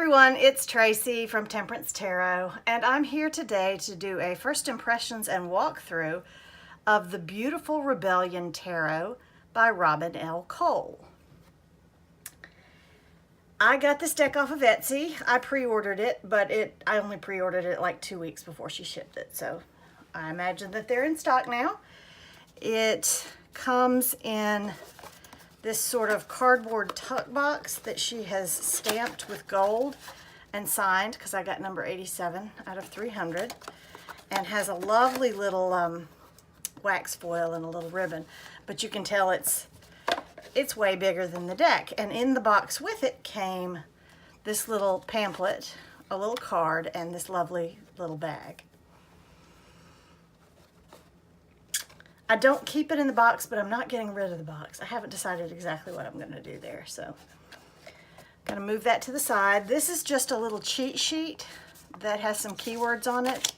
everyone, it's Tracy from Temperance Tarot, and I'm here today to do a first impressions and walkthrough of the Beautiful Rebellion Tarot by Robin L. Cole. I got this deck off of Etsy. I pre-ordered it, but I only pre-ordered it like 2 weeks before she shipped it, so I imagine that they're in stock now. It comes in this sort of cardboard tuck box that she has stamped with gold and signed, because I got number 87 out of 300, and has a lovely little wax foil and a little ribbon, but you can tell it's way bigger than the deck. And in the box with it came this little pamphlet, a little card, and this lovely little bag. I don't keep it in the box, but I'm not getting rid of the box. I haven't decided exactly what I'm going to do there, so I'm going to move that to the side. This is just a little cheat sheet that has some keywords on it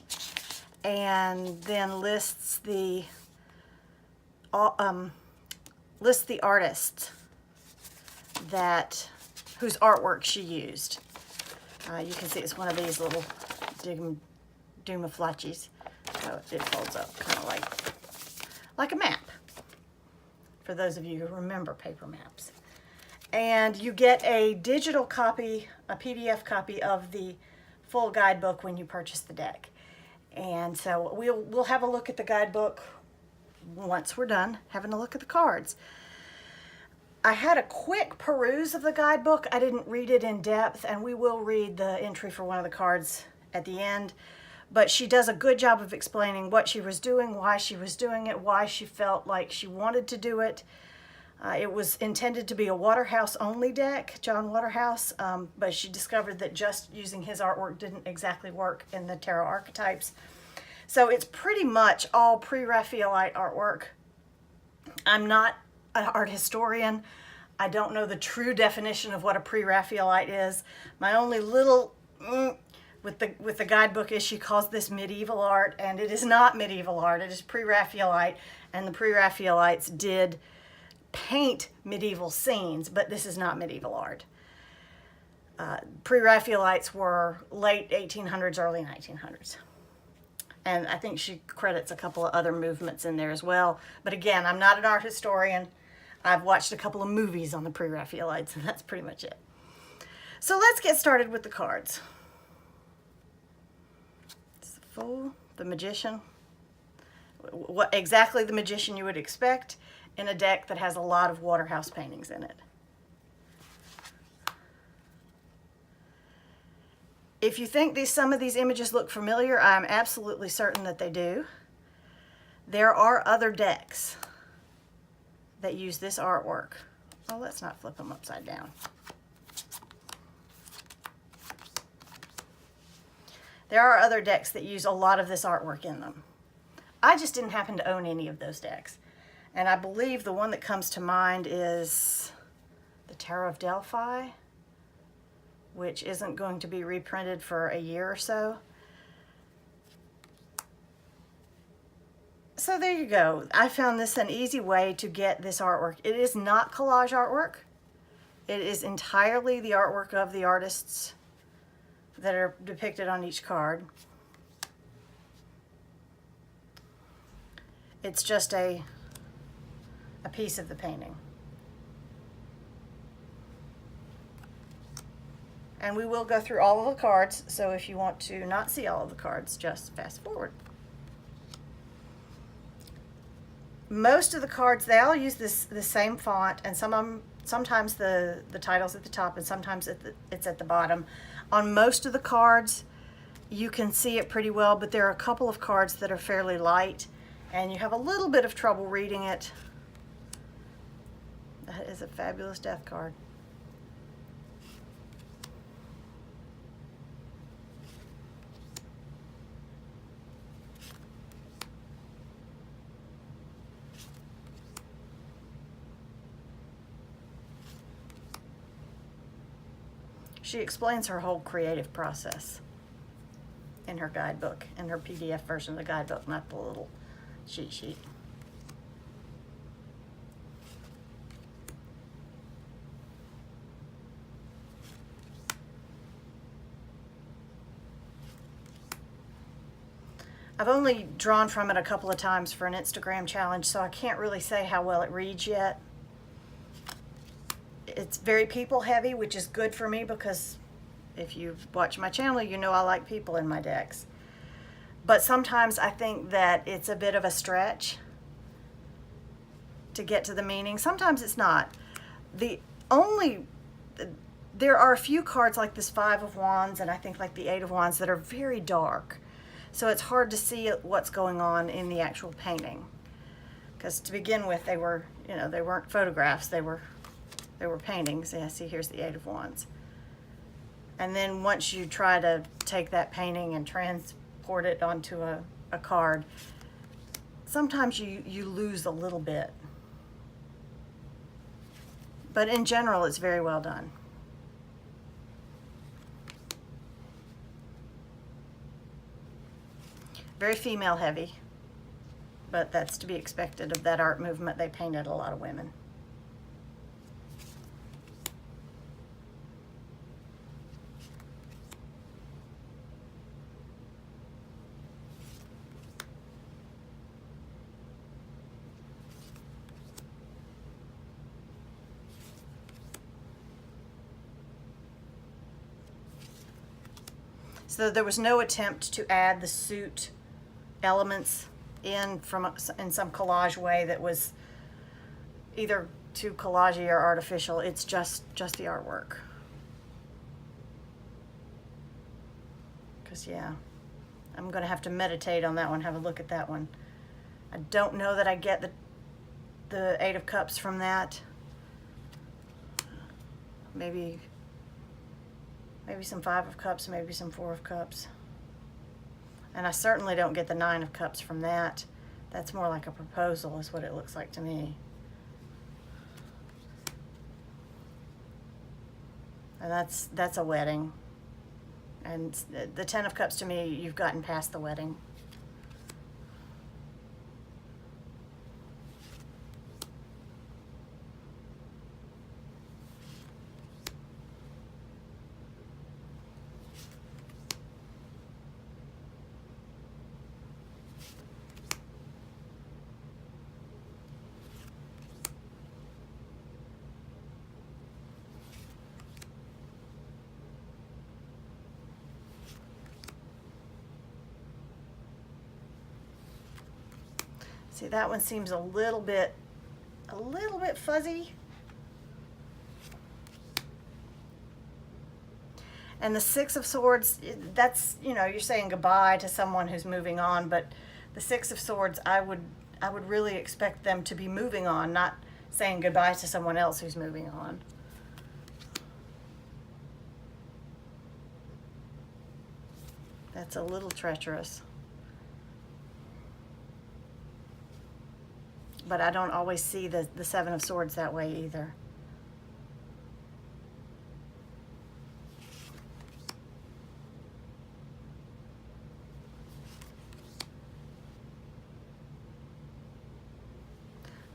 and then lists the artist whose artwork she used. You can see it's one of these little Dumaflachis, so it folds up kind of like a map, for those of you who remember paper maps. And you get a digital copy, a PDF copy of the full guidebook when you purchase the deck. And so we'll have a look at the guidebook once we're done having a look at the cards. I had a quick peruse of the guidebook. I didn't read it in depth, and we will read the entry for one of the cards at the end. But she does a good job of explaining what she was doing, why she was doing it, why she felt like she wanted to do it. It was intended to be a Waterhouse only deck, John Waterhouse, but she discovered that just using his artwork didn't exactly work in the tarot archetypes. So it's pretty much all pre-Raphaelite artwork. I'm not an art historian. I don't know the true definition of what a pre-Raphaelite is. My only little with the guidebook is she calls this medieval art, and it is not medieval art. It is pre-Raphaelite, and the pre-Raphaelites did paint medieval scenes, but this is not medieval art. Pre-Raphaelites were late 1800s, early 1900s. And I think she credits a couple of other movements in there as well. But again, I'm not an art historian. I've watched a couple of movies on the pre-Raphaelites, and that's pretty much it. So let's get started with the cards. It's the Fool, the Magician. Exactly the Magician you would expect in a deck that has a lot of Waterhouse paintings in it. If you think some of these images look familiar, I'm absolutely certain that they do. There are other decks that use this artwork. Oh, let's not flip them upside down. There are other decks that use a lot of this artwork in them. I just didn't happen to own any of those decks. And I believe the one that comes to mind is the Tarot of Delphi, which isn't going to be reprinted for a year or so. So there you go. I found this an easy way to get this artwork. It is not collage artwork. It is entirely the artwork of the artists that are depicted on each card. It's just a piece of the painting. And we will go through all of the cards, so if you want to not see all of the cards, just fast forward. Most of the cards, they all use the same font, and sometimes the title's at the top and sometimes it's at the bottom. On most of the cards, you can see it pretty well, but there are a couple of cards that are fairly light, and you have a little bit of trouble reading it. That is a fabulous death card. She explains her whole creative process in her guidebook, in her PDF version of the guidebook, not the little cheat sheet. I've only drawn from it a couple of times for an Instagram challenge, so I can't really say how well it reads yet. It's very people heavy, which is good for me because if you watch my channel, you know I like people in my decks. But sometimes I think that it's a bit of a stretch to get to the meaning. Sometimes it's not. There are a few cards like this Five of Wands and I think like the Eight of Wands that are very dark. So it's hard to see what's going on in the actual painting. Because to begin with, they were, you know, they weren't photographs, they were paintings. Yeah, see, here's the Eight of Wands. And then once you try to take that painting and transport it onto a card, sometimes you lose a little bit. But in general, it's very well done. Very female heavy, but that's to be expected of that art movement. They painted a lot of women. So there was no attempt to add the suit elements in some collage way that was either too collagey or artificial. It's just the artwork. Because yeah, I'm gonna have to meditate on that one, have a look at that one. I don't know that I get the Eight of Cups from that. Maybe some Five of Cups, maybe some Four of Cups. And I certainly don't get the Nine of Cups from that. That's more like a proposal is what it looks like to me. And that's a wedding. And the Ten of Cups to me, you've gotten past the wedding. See, that one seems a little bit fuzzy. And the Six of Swords, that's, you know, you're saying goodbye to someone who's moving on, but the Six of Swords, I would really expect them to be moving on, not saying goodbye to someone else who's moving on. That's a little treacherous. But I don't always see the Seven of Swords that way either.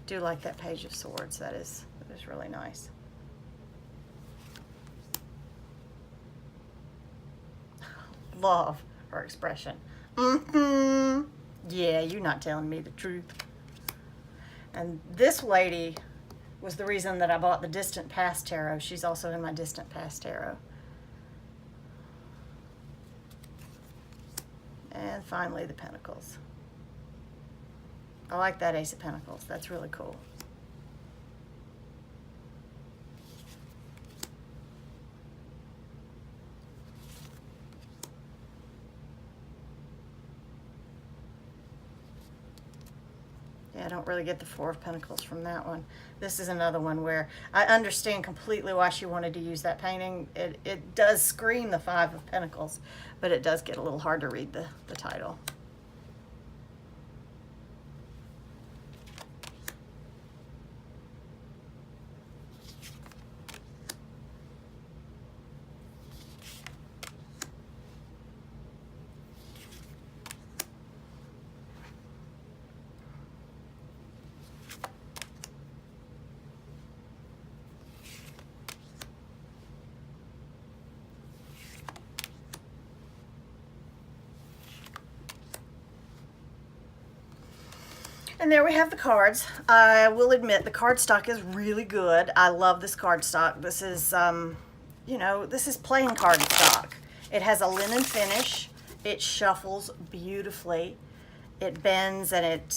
Do like that Page of Swords. That is really nice. Love her expression. Yeah, you're not telling me the truth. And this lady was the reason that I bought the Distant Past Tarot. She's also in my Distant Past Tarot. And finally, the Pentacles. I like that Ace of Pentacles. That's really cool. Yeah, I don't really get the Four of Pentacles from that one. This is another one where I understand completely why she wanted to use that painting. It does scream the Five of Pentacles, but it does get a little hard to read the title. And there we have the cards. I will admit the cardstock is really good. I love this cardstock. This is, you know, this is plain cardstock. It has a linen finish. It shuffles beautifully. It bends and it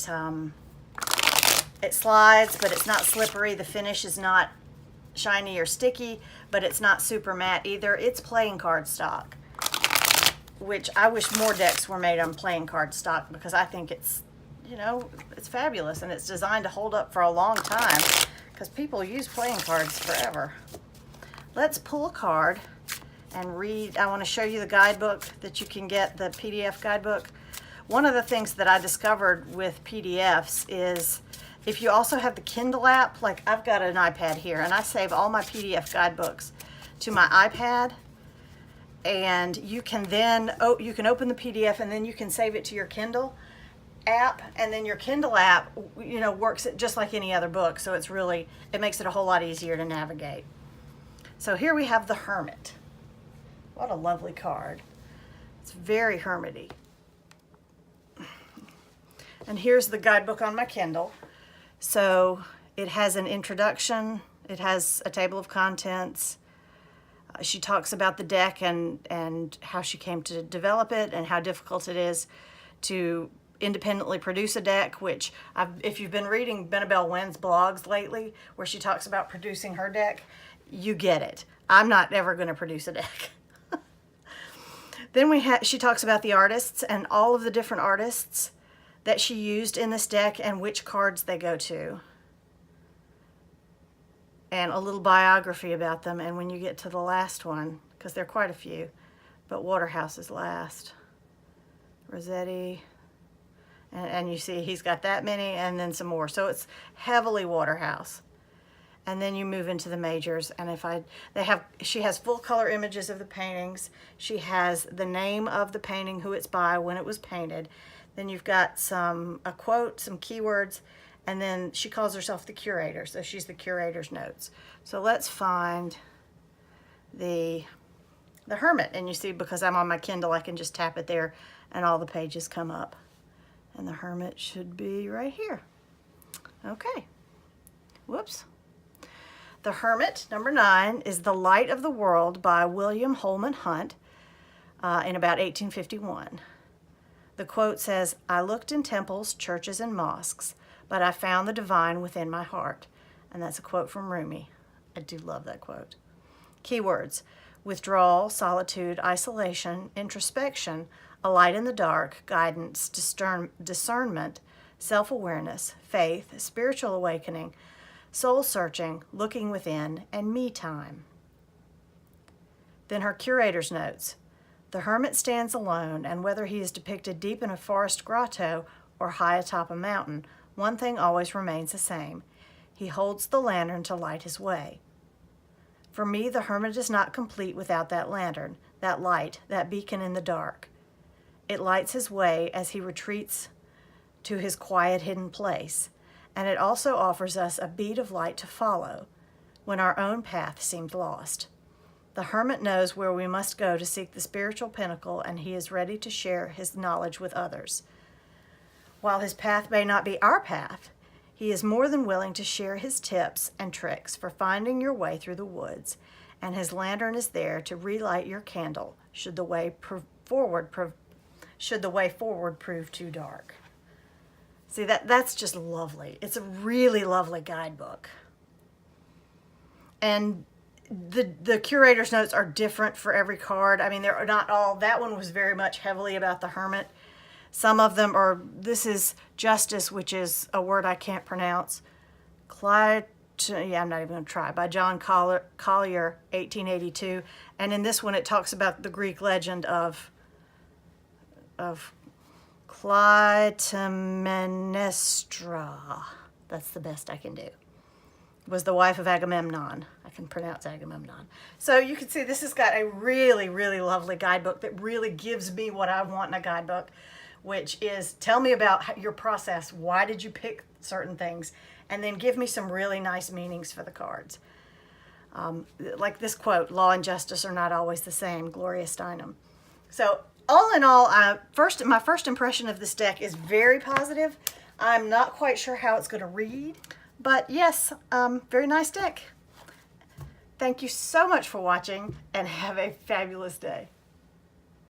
slides, but it's not slippery. The finish is not shiny or sticky, but it's not super matte either. It's plain cardstock, which I wish more decks were made on plain cardstock because I think it's, you know, it's fabulous and it's designed to hold up for a long time because people use playing cards forever. Let's pull a card and read. I want to show you the guidebook that you can get, the PDF guidebook. One of the things that I discovered with PDFs is if you also have the Kindle app, like I've got an iPad here and I save all my PDF guidebooks to my iPad, and you can then, you can open the PDF and then you can save it to your Kindle app, and then your Kindle app, you know, works just like any other book, so it's really, it makes it a whole lot easier to navigate. So here we have the Hermit. What a lovely card. It's very hermity. And here's the guidebook on my Kindle. So it has an introduction, it has a table of contents. She talks about the deck and how she came to develop it and how difficult it is to independently produce a deck, which if you've been reading Benebell Wynn's blogs lately where she talks about producing her deck, you get it. I'm not ever going to produce a deck. Then she talks about the artists and all of the different artists that she used in this deck and which cards they go to. And a little biography about them. And when you get to the last one, because there are quite a few, but Waterhouse is last. Rossetti. And you see he's got that many and then some more. So it's heavily Waterhouse. And then you move into the majors, and she has full color images of the paintings. She has the name of the painting, who it's by, when it was painted. Then you've got a quote, some keywords, and then she calls herself the curator, so she's the curator's notes. So let's find the Hermit, and you see because I'm on my Kindle, I can just tap it there, and all the pages come up. And the Hermit should be right here. Okay. Whoops. The Hermit, number 9, is The Light of the World by William Holman Hunt in about 1851. The quote says, "I looked in temples, churches, and mosques, but I found the divine within my heart." And that's a quote from Rumi. I do love that quote. Keywords: withdrawal, solitude, isolation, introspection, a light in the dark, guidance, discernment, self-awareness, faith, spiritual awakening, soul searching, looking within, and me time. Then her curator's notes. The hermit stands alone, and whether he is depicted deep in a forest grotto or high atop a mountain, one thing always remains the same. He holds the lantern to light his way. For me, the hermit is not complete without that lantern, that light, that beacon in the dark. It lights his way as he retreats to his quiet hidden place, and it also offers us a bead of light to follow when our own path seemed lost. The hermit knows where we must go to seek the spiritual pinnacle, and he is ready to share his knowledge with others. While his path may not be our path, he is more than willing to share his tips and tricks for finding your way through the woods, and his lantern is there to relight your candle should the way forward prove too dark. See, that's just lovely. It's a really lovely guidebook. And the curator's notes are different for every card. I mean, they're not all. That one was very much heavily about the hermit. Some of them are, this is Justice, which is a word I can't pronounce. I'm not even going to try. By John Collier, 1882. And in this one, it talks about the Greek legend of Clytemnestra. That's the best I can do. Was the wife of Agamemnon. I can pronounce Agamemnon. So you can see this has got a really, really lovely guidebook that really gives me what I want in a guidebook, which is tell me about your process. Why did you pick certain things? And then give me some really nice meanings for the cards. Like this quote, "Law and justice are not always the same," Gloria Steinem. So all in all, my first impression of this deck is very positive. I'm not quite sure how it's going to read, but yes, very nice deck. Thank you so much for watching, and have a fabulous day.